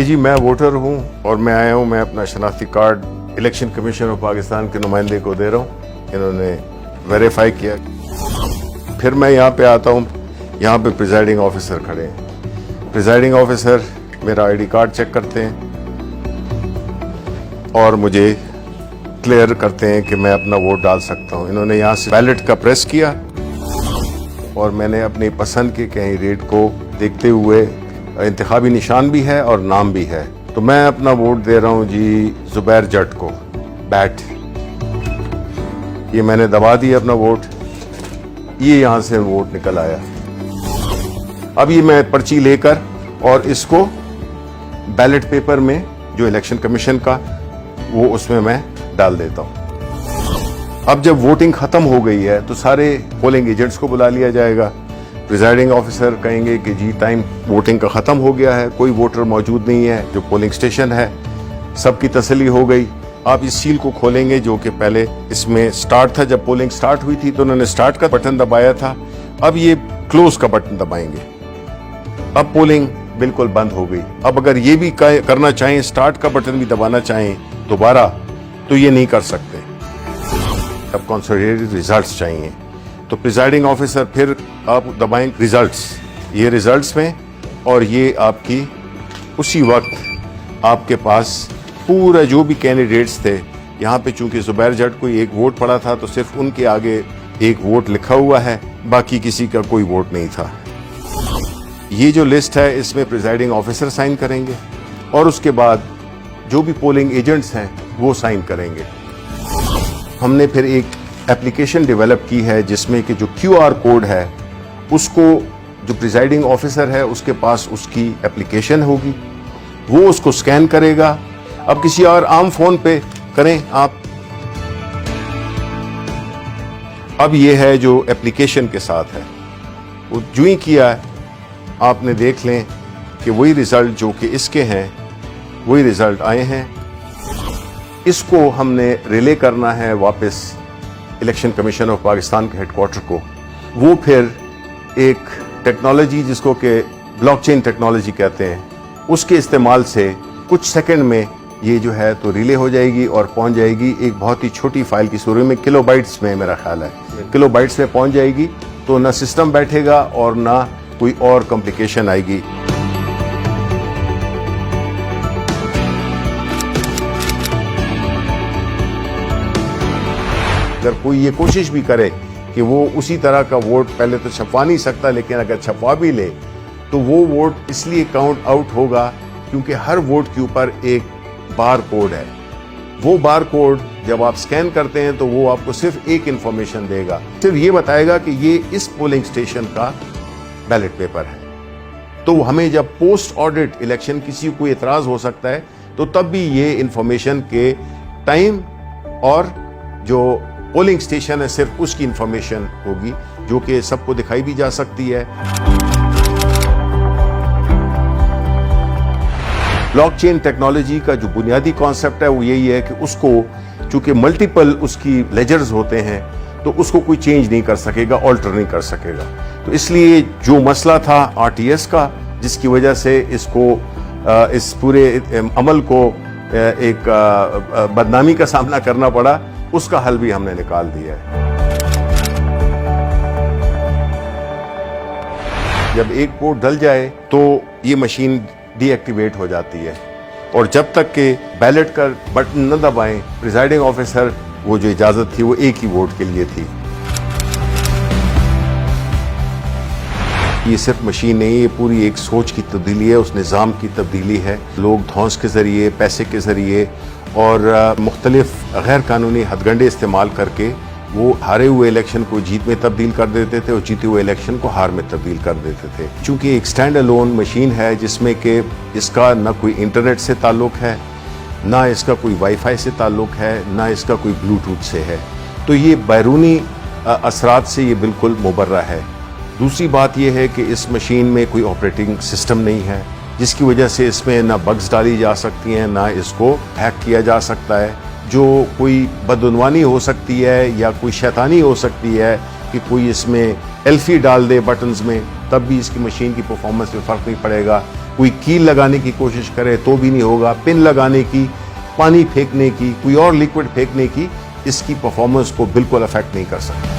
जी मैं वोटर हूँ और मैं आया हूँ, मैं अपना शनाख्ती card election commission of Pakistan के नुमाइंदे को दे रहा हूँ। इन्होंने वेरीफाई किया। फिर मैं यहाँ पे आता हूँ, यहाँ पे प्रिजाइडिंग ऑफिसर खड़े हैं। प्रिजाइडिंग ऑफिसर मेरा आईडी कार्ड चेक करते हैं और मुझे क्लियर करते हैं कि मैं अपना वोट डाल सकता हूँ। इन्होंने यहाँ से बैलेट का प्रेस किया और मैंने अपनी पसंद के कैंडिडेट को देखते हुए, इंतखाबी निशान भी है और नाम भी है, तो मैं अपना वोट दे रहा हूँ जी जुबैर जट को, बैट। ये मैंने दबा दिया अपना वोट, ये यहाँ से वोट निकल आया। अब ये मैं पर्ची लेकर और इसको बैलेट पेपर में जो इलेक्शन कमीशन का वो उसमें मैं डाल देता हूँ। अब जब वोटिंग खत्म हो गई है तो सारे पोलिंग एजेंट्स को बुला लिया जाएगा। प्रिजाइडिंग ऑफिसर कहेंगे कि जी टाइम वोटिंग का ख़त्म हो गया है, कोई वोटर मौजूद नहीं है जो पोलिंग स्टेशन है, सबकी तसल्ली हो गई। आप इस सील को खोलेंगे जो कि पहले इसमें स्टार्ट था, जब पोलिंग स्टार्ट हुई थी तो उन्होंने स्टार्ट का बटन दबाया था, अब ये क्लोज का बटन दबाएंगे। अब पोलिंग बिल्कुल बंद हो गई। अब अगर ये भी करना चाहें, स्टार्ट का बटन भी दबाना चाहें दोबारा, तो ये नहीं कर सकते। अब कंसोलिडेटेड रिजल्ट्स चाहिए, तो प्रिजाइडिंग ऑफिसर फिर आप दबाएं रिजल्ट्स, ये रिजल्ट्स में, और ये आपकी उसी वक्त आपके पास पूरा जो भी कैंडिडेट्स थे, यहाँ पे चूंकि जुबैर जट को एक वोट पड़ा था तो सिर्फ उनके आगे एक वोट लिखा हुआ है, बाकी किसी का कोई वोट नहीं था। ये जो लिस्ट है इसमें प्रिजाइडिंग ऑफिसर साइन करेंगे और उसके बाद जो भी पोलिंग एजेंट्स हैं वो साइन करेंगे। हमने फिर एक एप्लीकेशन डेवलप की है जिसमें कि जो QR कोड है उसको जो प्रिजाइडिंग ऑफिसर है उसके पास उसकी एप्लीकेशन होगी, वो उसको स्कैन करेगा। अब किसी और आम फोन पे करें आप, अब ये है जो एप्लीकेशन के साथ है, वो जो ही किया है आपने देख लें कि वही रिजल्ट जो कि इसके हैं वही रिजल्ट आए हैं। इसको हमने रिले करना है वापस इलेक्शन कमीशन ऑफ पाकिस्तान के हेडक्वार्टर को। वो फिर एक टेक्नोलॉजी जिसको कि ब्लॉकचेन टेक्नोलॉजी कहते हैं, उसके इस्तेमाल से कुछ सेकंड में ये जो है तो रिले हो जाएगी और पहुंच जाएगी एक बहुत ही छोटी फाइल की सूरत में, किलोबाइट्स में मेरा ख्याल है, किलोबाइट्स में पहुंच जाएगी। तो ना सिस्टम बैठेगा और ना कोई और कॉम्प्लिकेशन आएगी। अगर कोई ये कोशिश भी करे कि वो उसी तरह का वोट पहले तो छपवा नहीं सकता, लेकिन अगर छपवा भी ले तो वो वोट इसलिए काउंट आउट होगा क्योंकि हर वोट के ऊपर एक बार कोड है। वो बार कोड जब आप स्कैन करते हैं तो वो आपको सिर्फ एक इंफॉर्मेशन देगा, सिर्फ ये बताएगा कि ये इस पोलिंग स्टेशन का बैलेट पेपर है। तो हमें जब पोस्ट ऑडिट इलेक्शन किसी को एतराज हो सकता है तो तब भी ये इंफॉर्मेशन के टाइम और जो पोलिंग स्टेशन है सिर्फ उसकी इंफॉर्मेशन होगी जो कि सबको दिखाई भी जा सकती है। ब्लॉकचेन टेक्नोलॉजी का जो बुनियादी कॉन्सेप्ट है वो यही है कि उसको चूंकि मल्टीपल उसकी लेजर्स होते हैं तो उसको कोई चेंज नहीं कर सकेगा, ऑल्टर नहीं कर सकेगा। तो इसलिए जो मसला था RTS का, जिसकी वजह से इसको इस पूरे अमल को एक बदनामी का सामना करना पड़ा, उसका हल भी हमने निकाल दिया है। जब एक वोट डल जाए तो ये मशीन डीएक्टिवेट हो जाती है और जब तक के बैलेट का बटन न दबाएं, प्रिजाइडिंग ऑफिसर वो जो इजाजत थी वो एक ही वोट के लिए थी। ये सिर्फ मशीन नहीं, ये पूरी एक सोच की तब्दीली है, उस निज़ाम की तब्दीली है। लोग धौंस के ज़रिए, पैसे के ज़रिए और मुख्तलिफ गैर कानूनी हथगंडे इस्तेमाल करके वो हारे हुए इलेक्शन को जीत में तब्दील कर देते थे और जीते हुए इलेक्शन को हार में तब्दील कर देते थे। चूँकि एक स्टैंड अलोन मशीन है जिसमें कि इसका न कोई इंटरनेट से ताल्लुक़ है, ना इसका कोई वाईफाई से ताल्लुक़ है, ना इसका कोई ब्लूटूथ से है, तो ये बैरूनी असरात से ये बिल्कुल मुबर्रा है। दूसरी बात यह है कि इस मशीन में कोई ऑपरेटिंग सिस्टम नहीं है, जिसकी वजह से इसमें ना बग्स डाली जा सकती हैं, ना इसको हैक किया जा सकता है। जो कोई बदउनवानी हो सकती है या कोई शैतानी हो सकती है कि कोई इसमें एल्फी डाल दे बटन्स में, तब भी इसकी मशीन की परफॉर्मेंस में फ़र्क नहीं पड़ेगा। कोई कील लगाने की कोशिश करे तो भी नहीं होगा, पिन लगाने की, पानी फेंकने की, कोई और लिक्विड फेंकने की, इसकी परफॉर्मेंस को बिल्कुल अफेक्ट नहीं कर सकता।